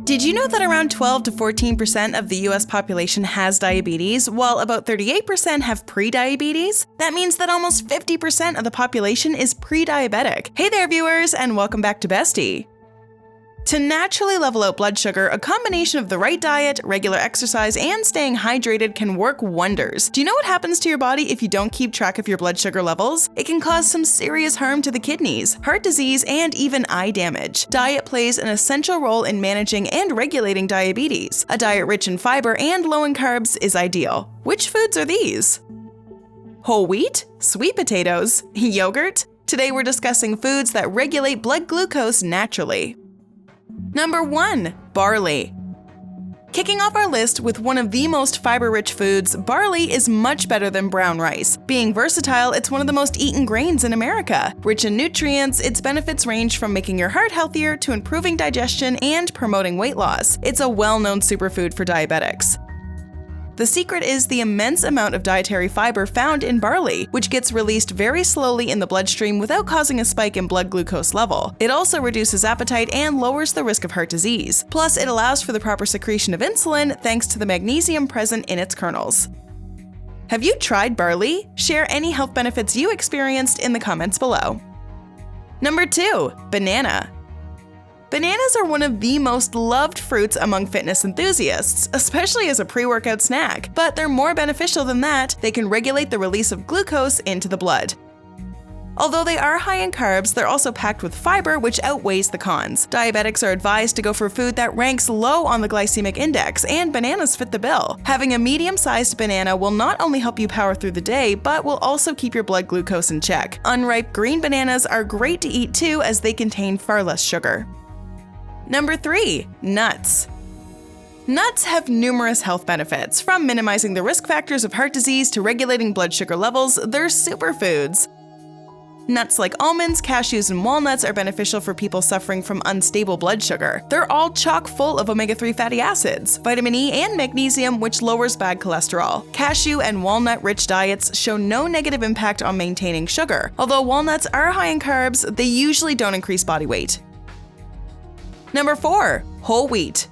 Did you know that around 12 to 14% of the US population has diabetes, while about 38% have prediabetes? That means that almost 50% of the population is pre-diabetic. Hey there, viewers, and welcome back to Bestie. To naturally level out blood sugar, a combination of the right diet, regular exercise, and staying hydrated can work wonders. Do you know what happens to your body if you don't keep track of your blood sugar levels? It can cause some serious harm to the kidneys, heart disease, and even eye damage. Diet plays an essential role in managing and regulating diabetes. A diet rich in fiber and low in carbs is ideal. Which foods are these? Whole wheat? Sweet potatoes? Yogurt? Today we're discussing foods that regulate blood glucose naturally. Number 1. Barley. Kicking off our list with one of the most fiber-rich foods, barley is much better than brown rice. Being versatile, it's one of the most eaten grains in America. Rich in nutrients, its benefits range from making your heart healthier to improving digestion and promoting weight loss. It's a well-known superfood for diabetics. The secret is the immense amount of dietary fiber found in barley, which gets released very slowly in the bloodstream without causing a spike in blood glucose level. It also reduces appetite and lowers the risk of heart disease. Plus, it allows for the proper secretion of insulin thanks to the magnesium present in its kernels. Have you tried barley? Share any health benefits you experienced in the comments below. Number 2. Banana. Bananas are one of the most loved fruits among fitness enthusiasts, especially as a pre-workout snack. But they're more beneficial than that. They can regulate the release of glucose into the blood. Although they are high in carbs, they're also packed with fiber, which outweighs the cons. Diabetics are advised to go for food that ranks low on the glycemic index, and bananas fit the bill. Having a medium-sized banana will not only help you power through the day, but will also keep your blood glucose in check. Unripe green bananas are great to eat too, as they contain far less sugar. Number 3. Nuts. Nuts have numerous health benefits. From minimizing the risk factors of heart disease to regulating blood sugar levels, they're superfoods. Nuts like almonds, cashews, and walnuts are beneficial for people suffering from unstable blood sugar. They're all chock full of omega-3 fatty acids, vitamin E, and magnesium, which lowers bad cholesterol. Cashew and walnut-rich diets show no negative impact on maintaining sugar. Although walnuts are high in carbs, they usually don't increase body weight. Number 4. Whole wheat.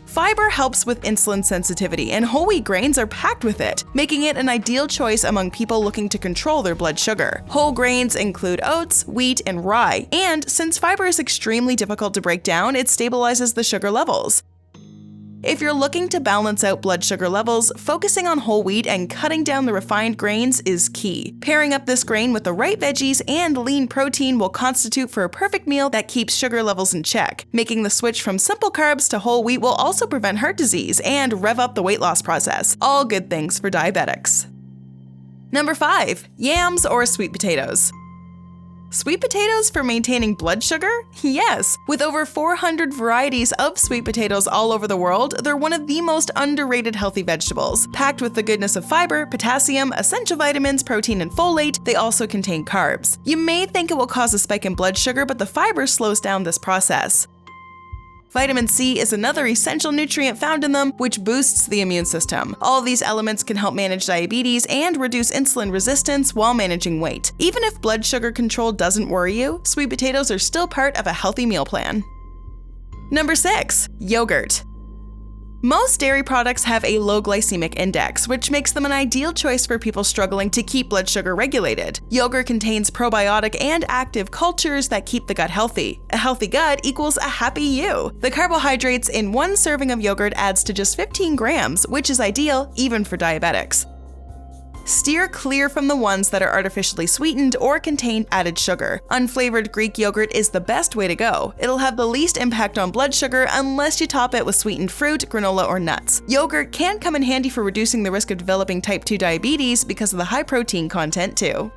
Fiber helps with insulin sensitivity, and whole wheat grains are packed with it, making it an ideal choice among people looking to control their blood sugar. Whole grains include oats, wheat, and rye, and since fiber is extremely difficult to break down, it stabilizes the sugar levels. If you're looking to balance out blood sugar levels, focusing on whole wheat and cutting down the refined grains is key. Pairing up this grain with the right veggies and lean protein will constitute for a perfect meal that keeps sugar levels in check. Making the switch from simple carbs to whole wheat will also prevent heart disease and rev up the weight loss process. All good things for diabetics. Number 5. Yams or sweet potatoes. Sweet potatoes for maintaining blood sugar? Yes! With over 400 varieties of sweet potatoes all over the world, they're one of the most underrated healthy vegetables. Packed with the goodness of fiber, potassium, essential vitamins, protein, and folate, they also contain carbs. You may think it will cause a spike in blood sugar, but the fiber slows down this process. Vitamin C is another essential nutrient found in them, which boosts the immune system. All of these elements can help manage diabetes and reduce insulin resistance while managing weight. Even if blood sugar control doesn't worry you, sweet potatoes are still part of a healthy meal plan. Number 6. Yogurt. Most dairy products have a low glycemic index, which makes them an ideal choice for people struggling to keep blood sugar regulated. Yogurt contains probiotic and active cultures that keep the gut healthy. A healthy gut equals a happy you. The carbohydrates in one serving of yogurt adds to just 15 grams, which is ideal even for diabetics. Steer clear from the ones that are artificially sweetened or contain added sugar. Unflavored Greek yogurt is the best way to go. It'll have the least impact on blood sugar unless you top it with sweetened fruit, granola, or nuts. Yogurt can come in handy for reducing the risk of developing type 2 diabetes because of the high protein content too.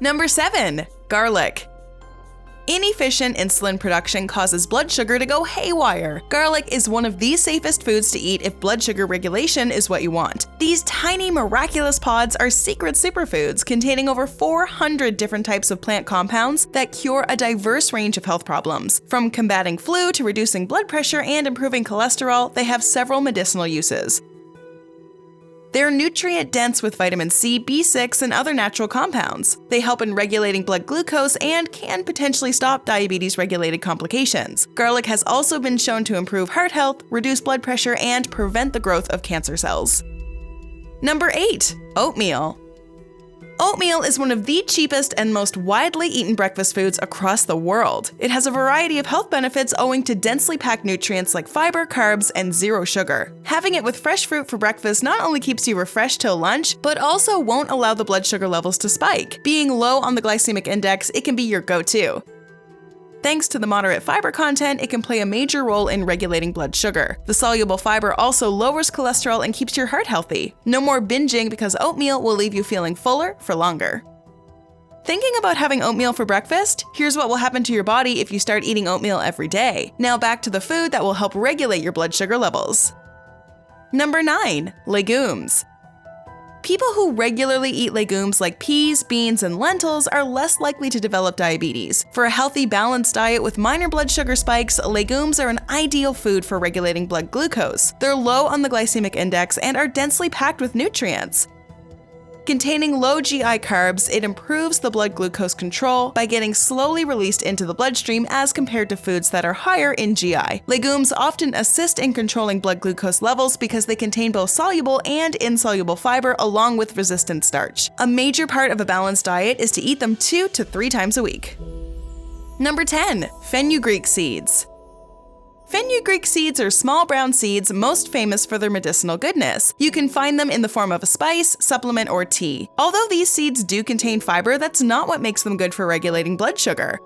Number 7. Garlic. Inefficient insulin production causes blood sugar to go haywire. Garlic is one of the safest foods to eat if blood sugar regulation is what you want. These tiny miraculous pods are secret superfoods containing over 400 different types of plant compounds that cure a diverse range of health problems. From combating flu to reducing blood pressure and improving cholesterol, they have several medicinal uses. They're nutrient-dense with vitamin C, B6, and other natural compounds. They help in regulating blood glucose and can potentially stop diabetes-related complications. Garlic has also been shown to improve heart health, reduce blood pressure, and prevent the growth of cancer cells. Number 8. Oatmeal. Oatmeal is one of the cheapest and most widely eaten breakfast foods across the world. It has a variety of health benefits owing to densely packed nutrients like fiber, carbs, and zero sugar. Having it with fresh fruit for breakfast not only keeps you refreshed till lunch, but also won't allow the blood sugar levels to spike. Being low on the glycemic index, it can be your go-to. Thanks to the moderate fiber content, it can play a major role in regulating blood sugar. The soluble fiber also lowers cholesterol and keeps your heart healthy. No more binging because oatmeal will leave you feeling fuller for longer. Thinking about having oatmeal for breakfast? Here's what will happen to your body if you start eating oatmeal every day. Now back to the food that will help regulate your blood sugar levels. Number 9. Legumes. People who regularly eat legumes like peas, beans, and lentils are less likely to develop diabetes. For a healthy, balanced diet with minor blood sugar spikes, legumes are an ideal food for regulating blood glucose. They're low on the glycemic index and are densely packed with nutrients. Containing low GI carbs, it improves the blood glucose control by getting slowly released into the bloodstream as compared to foods that are higher in GI. Legumes often assist in controlling blood glucose levels because they contain both soluble and insoluble fiber along with resistant starch. A major part of a balanced diet is to eat them 2 to 3 times a week. Number 10. Fenugreek Seeds. Fenugreek seeds are small brown seeds most famous for their medicinal goodness. You can find them in the form of a spice, supplement, or tea. Although these seeds do contain fiber, that's not what makes them good for regulating blood sugar.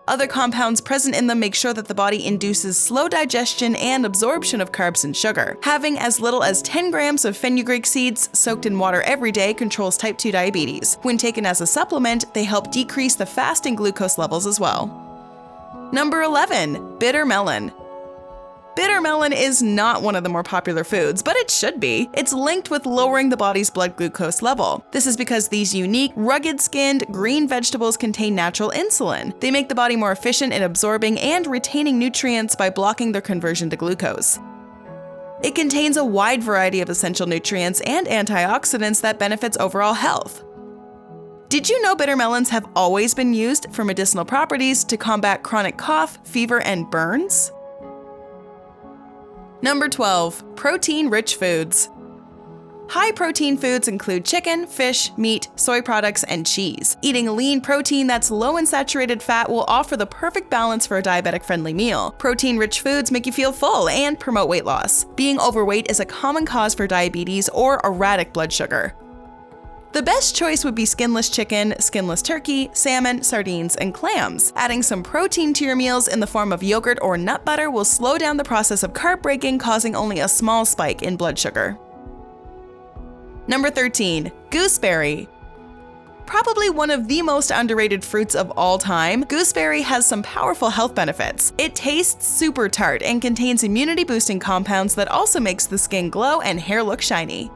Other compounds present in them make sure that the body induces slow digestion and absorption of carbs and sugar. Having as little as 10 grams of fenugreek seeds soaked in water every day controls type 2 diabetes. When taken as a supplement, they help decrease the fasting glucose levels as well. Number 11. Bitter melon. Bitter melon is not one of the more popular foods, but it should be. It's linked with lowering the body's blood glucose level. This is because these unique, rugged-skinned, green vegetables contain natural insulin. They make the body more efficient in absorbing and retaining nutrients by blocking their conversion to glucose. It contains a wide variety of essential nutrients and antioxidants that benefits overall health. Did you know bitter melons have always been used for medicinal properties to combat chronic cough, fever, and burns? Number 12. Protein-rich foods. High-protein foods include chicken, fish, meat, soy products, and cheese. Eating lean protein that's low in saturated fat will offer the perfect balance for a diabetic-friendly meal. Protein-rich foods make you feel full and promote weight loss. Being overweight is a common cause for diabetes or erratic blood sugar. The best choice would be skinless chicken, skinless turkey, salmon, sardines, and clams. Adding some protein to your meals in the form of yogurt or nut butter will slow down the process of carb breaking, causing only a small spike in blood sugar. Number 13. Gooseberry. Probably one of the most underrated fruits of all time, gooseberry has some powerful health benefits. It tastes super tart and contains immunity-boosting compounds that also makes the skin glow and hair look shiny.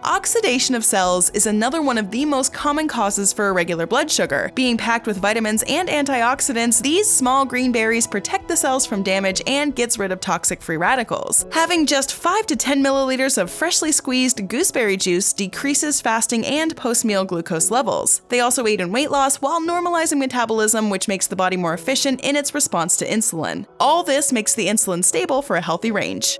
Oxidation of cells is another one of the most common causes for irregular blood sugar. Being packed with vitamins and antioxidants, these small green berries protect the cells from damage and gets rid of toxic free radicals. Having just 5 to 10 milliliters of freshly squeezed gooseberry juice decreases fasting and post-meal glucose levels. They also aid in weight loss while normalizing metabolism, which makes the body more efficient in its response to insulin. All this makes the insulin stable for a healthy range.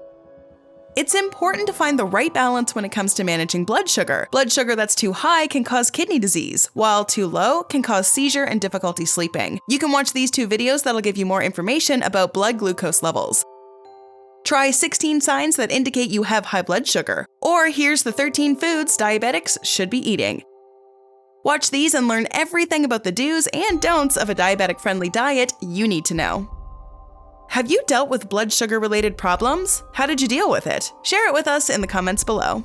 It's important to find the right balance when it comes to managing blood sugar. Blood sugar that's too high can cause kidney disease, while too low can cause seizure and difficulty sleeping. You can watch these 2 videos that'll give you more information about blood glucose levels. Try 16 signs that indicate you have high blood sugar, or here's the 13 foods diabetics should be eating. Watch these and learn everything about the do's and don'ts of a diabetic-friendly diet you need to know. Have you dealt with blood sugar-related problems? How did you deal with it? Share it with us in the comments below.